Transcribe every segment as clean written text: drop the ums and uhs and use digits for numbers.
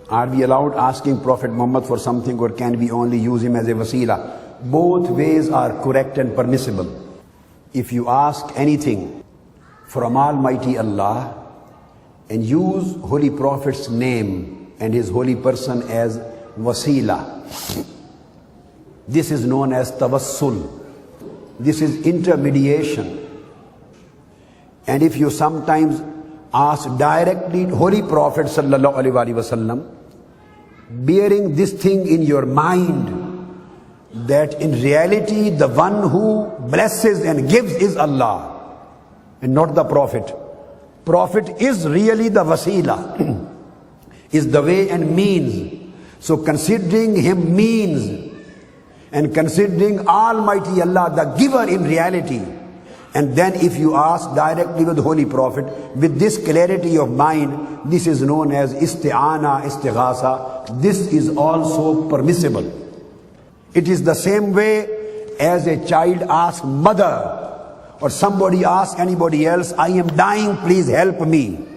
Are we allowed asking Prophet Muhammad for something, or can we only use him as a wasila? Both ways are correct and permissible. If you ask anything from Almighty Allah and use Holy Prophet's name and his holy person as wasila, this is known as tawassul. This is intermediation. And if you sometimes ask directly Holy Prophet sallallahu alaihi wasallam, bearing this thing in your mind, that in reality the one who blesses and gives is Allah and not the Prophet. Prophet is really the wasila, is the way and means. So considering him means and considering Almighty Allah the giver in reality, and then if you ask directly with the Holy Prophet with this clarity of mind, this is known as isti'ana, istighasa. This is also permissible. It is the same way as a child asks mother, or somebody asks anybody else, I am dying, please help me.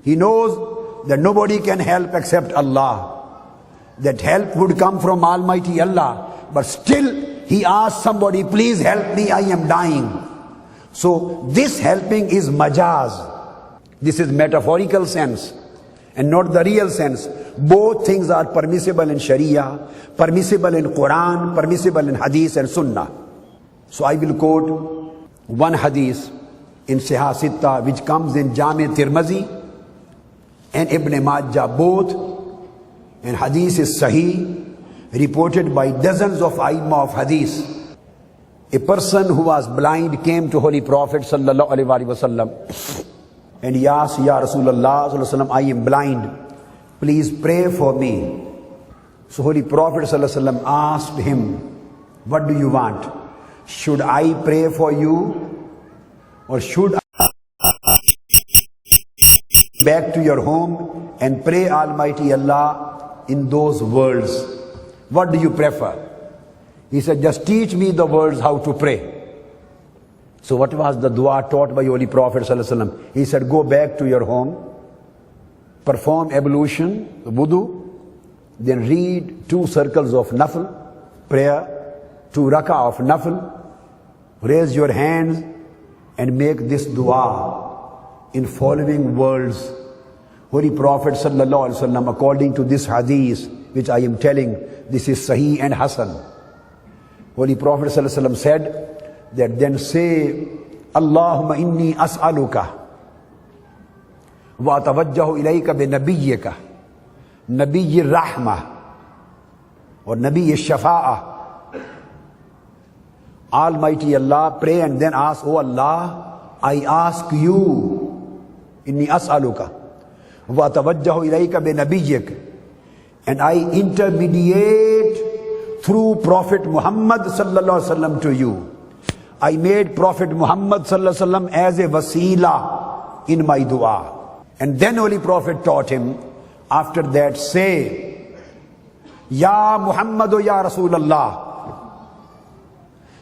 He knows that nobody can help except Allah. That help would come from Almighty Allah, but still he asks somebody, please help me, I am dying. So this helping is majaz. This is metaphorical sense and not the real sense. Both things are permissible in Sharia, permissible in Quran, permissible in Hadith and Sunnah. So I will quote one Hadith in Sahih Sitta, which comes in Jami Tirmizi and Ibn Majah both. And Hadith is Sahih, reported by dozens of Aimma of Hadith. A person who was blind came to Holy Prophet sallallahu alaihi wasallam and he asked, Ya Rasulullah sallallahu alaihi wasallam, I am blind, please pray for me. So Holy Prophet sallallahu alaihi wasallam asked him, what do you want? Should I pray for you, or should I back to your home and pray Almighty Allah in those words? What do you prefer? He said, just teach me the words how to pray. So what was the dua taught by Holy Prophet sallallahu alaihi wasallam? He said, go back to your home, perform ablution, wudu, then read 2 circles of nafl, prayer, 2 rak'ah of nafl, raise your hands and make this dua in following words. Holy Prophet sallallahu alaihi wasallam, according to this hadith which I am telling, this is Sahih and Hasan. Holy Prophet sallallahu alaihi wasallam said that then say, Allahumma inni as'aluka wa atawajjahu ilayka bi nabiyyika, nabiyyir rahmah or nabiyyir shafa'ah. Almighty Allah, pray and then ask, oh Allah, I ask you, inni as'aluka wa atawajjahu ilayka bi nabiyyika, and I intermediate through Prophet Muhammad sallallahu alaihi wasallam to you. I made Prophet Muhammad sallallahu alaihi wasallam as a wasila in my dua. And then Holy Prophet taught him, after that say, Ya Muhammadu Ya Rasulullah.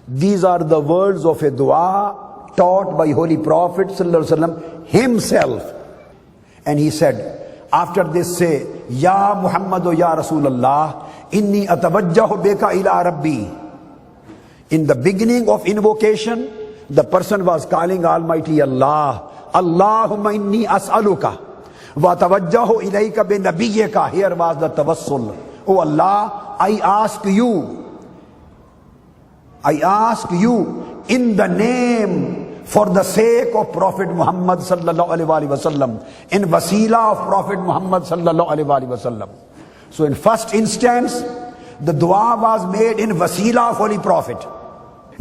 These are the words of a dua taught by Holy Prophet sallallahu alaihi wasallam himself. And he said, after this say, Ya Muhammadu Ya Rasulullah, inni atawajjahu bika ila Rabbi. In the beginning of invocation, the person was calling Almighty Allah, Allahumma inni as'aluka wa atawajjahu ilayka bi nabiyyika. Here was the tawassul. Oh Allah, I ask you in the name, for the sake of Prophet Muhammad sallallahu alaihi wasallam, in wasila of Prophet Muhammad sallallahu alaihi wasallam. So in first instance, the dua was made in wasila of Holy Prophet.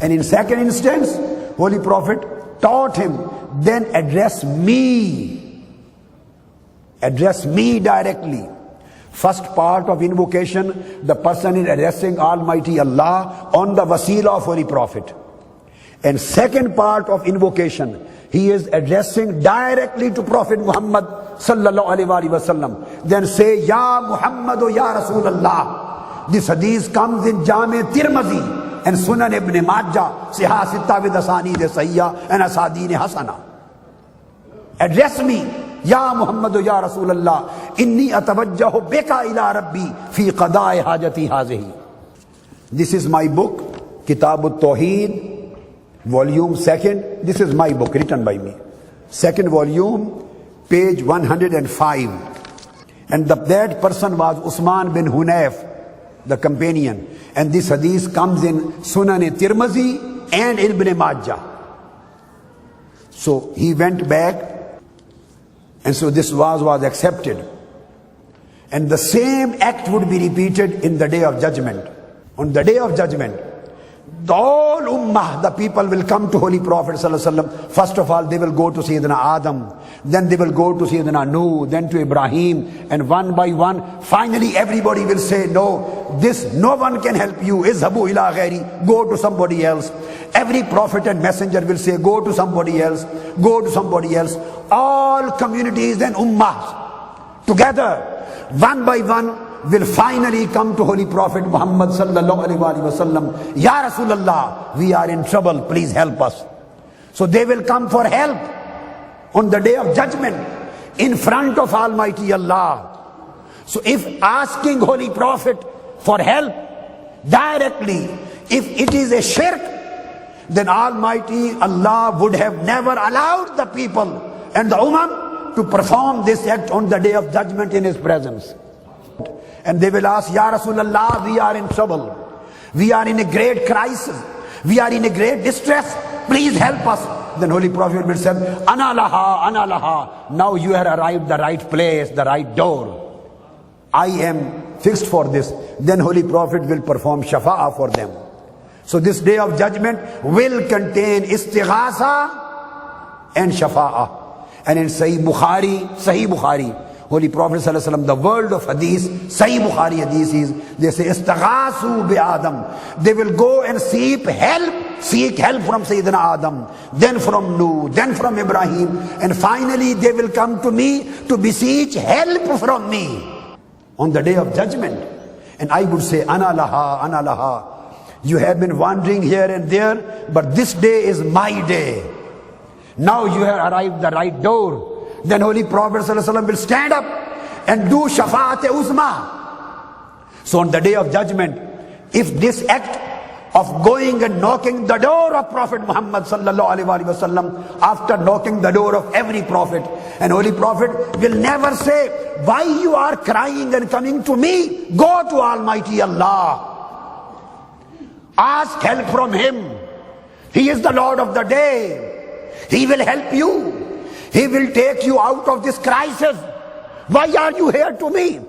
And in second instance, Holy Prophet taught him, then address me directly. First part of invocation, the person is addressing Almighty Allah on the wasila of Holy Prophet. And second part of invocation, he is addressing directly to Prophet Muhammad sallallahu alaihi wasallam. Then say, Ya Muhammadu Ya Rasulullah. This hadith comes in Jami Tirmizi and Sunan Ibn Majah, Sahih Sitta with Asanid Sahiha and Asadin Hasana. Address me, Ya Muhammadu Ya Rasulallah, inni atawajjahu bika ila rabbi fi qada'i hajati hazihi. This is my book, Kitab-ut-Tawheed, volume 2nd. This is my book, written by me. 2nd volume, page 105. And that person was Usman bin Hunayf, the companion. And this hadith comes in Sunan-e-Tirmizi and Ibn Majah. So he went back, and so this was accepted. And the same act would be repeated in the day of judgment. On the day of judgment, the whole ummah, the people will come to Holy Prophet ﷺ. First of all, they will go to Sayyidina Adam, then they will go to Sayyidina Nuh, then to Ibrahim, and one by one, finally everybody will say, no, no one can help you, izhabu ila ghairi, go to somebody else. Every prophet and messenger will say, go to somebody else, go to somebody else. All communities and ummahs together, one by one, will finally come to Holy Prophet Muhammad sallallahu alaihi wasallam. Ya Rasulullah, we are in trouble, please help us. So they will come for help on the day of judgment in front of Almighty Allah. So if asking Holy Prophet for help directly, if it is a shirk, then Almighty Allah would have never allowed the people and the Ummah to perform this act on the day of judgment in His presence. And they will ask, Ya Rasulullah, we are in trouble. We are in a great crisis. We are in a great distress. Please help us. Then Holy Prophet will say, Ana laha, Ana laha. Now you have arrived the right place, the right door. I am fixed for this. Then Holy Prophet will perform shafa'ah for them. So this day of judgment will contain istighasa and shafa'ah. And in Sahih Bukhari, Holy Prophet ﷺ, the world of hadith, Sahih Bukhari hadith is, they say, Istaghasu bi Adam. They will go and seek help from Sayyidina Adam, then from Nuh, then from Ibrahim, and finally they will come to me to beseech help from me on the day of judgment. And I would say, Ana laha, Ana laha. You have been wandering here and there, but this day is my day. Now you have arrived the right door. Then Holy Prophet ﷺ will stand up and do shafa'at-e-uzma. So on the day of judgment, if this act of going and knocking the door of Prophet Muhammad ﷺ, after knocking the door of every prophet, and Holy Prophet will never say, why you are crying and coming to me? Go to Almighty Allah. Ask help from Him. He is the Lord of the day. He will help you. He will take you out of this crisis. Why are you here to me?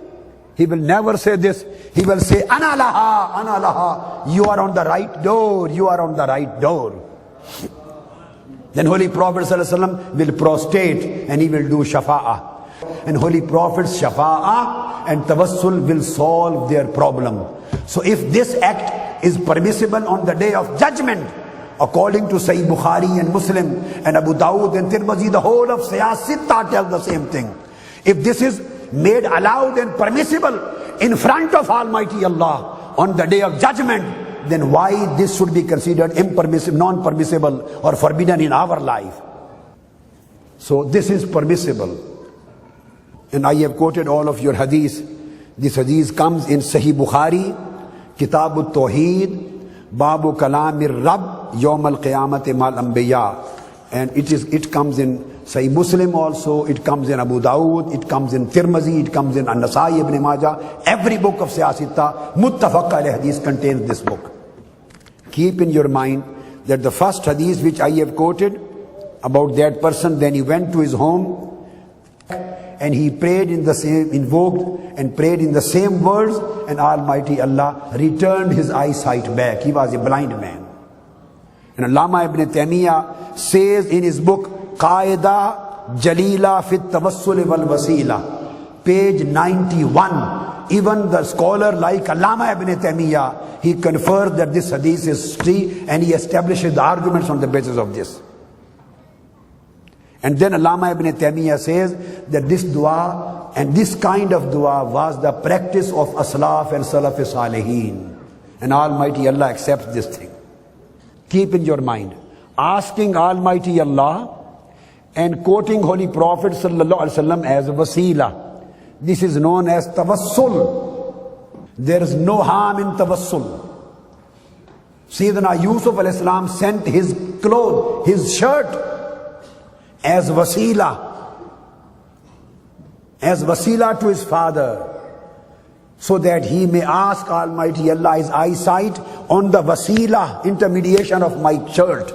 He will never say this. He will say, Ana laha, Ana laha. You are on the right door. You are on the right door. Then Holy Prophet ﷺ will prostrate and he will do shafa'ah. And Holy Prophet's shafa'ah and tawassul will solve their problem. So if this act is permissible on the day of judgment, according to Sahih Bukhari and Muslim and Abu Dawud and Tirmizi, the whole of Siyasitta tells the same thing. If this is made allowed and permissible in front of Almighty Allah on the day of judgment, then why this should be considered impermissible, non-permissible or forbidden in our life? So this is permissible. And I have quoted all of your hadith. This hadith comes in Sahih Bukhari, Kitab-ut-Tawheed, Babu Kalamir Rabb Yawm al-Qiyamati mal Anbiya. And it comes in Sahih Muslim also, it comes in Abu Dawud, it comes in Tirmizi, it comes in An-Nasai Ibn Majah. Every book of Siyasitta, Muttafaq alayh hadith contains this book. Keep in your mind that the first hadith which I have quoted about that person, then he went to his home and he prayed in the same, invoked and prayed in the same words, and Almighty Allah returned his eyesight back. He was a blind man. And Allama Ibn Taymiyyah says in his book Qaida Jalila Fit Tawassul wal Wasila, page 91, even the scholar like Allama Ibn Taymiyyah, he confers that this hadith is true and he establishes the arguments on the basis of this. And then Allama Ibn Taymiyyah says that this dua and this kind of dua was the practice of Aslaf and Salaf Salihin. And Almighty Allah accepts this thing. Keep in your mind, asking Almighty Allah and quoting Holy Prophet sallallahu alaihi wasallam as wasila. This is known as tawassul. There is no harm in tawassul. Sayyidina Yusuf alayhi salam sent his clothes, his shirt as wasila to his father, so that he may ask Almighty Allah his eyesight on the wasila, intermediation of my shirt.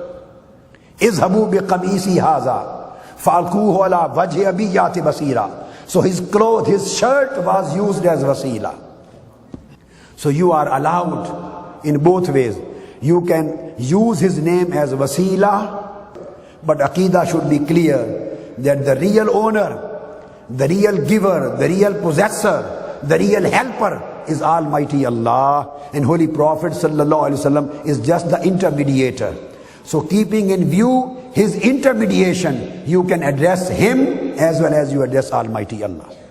Izhabu bi qamisi haza fa'alquhu ala wajhi abiyati basira. So his cloth, his shirt was used as wasila. So you are allowed in both ways. You can use his name as wasila, but aqidah should be clear that the real owner, the real giver, the real possessor, the real helper is Almighty Allah, and Holy Prophet sallallahu alaihi wasallam is just the intermediator. So keeping in view his intermediation, you can address him as well as you address Almighty Allah.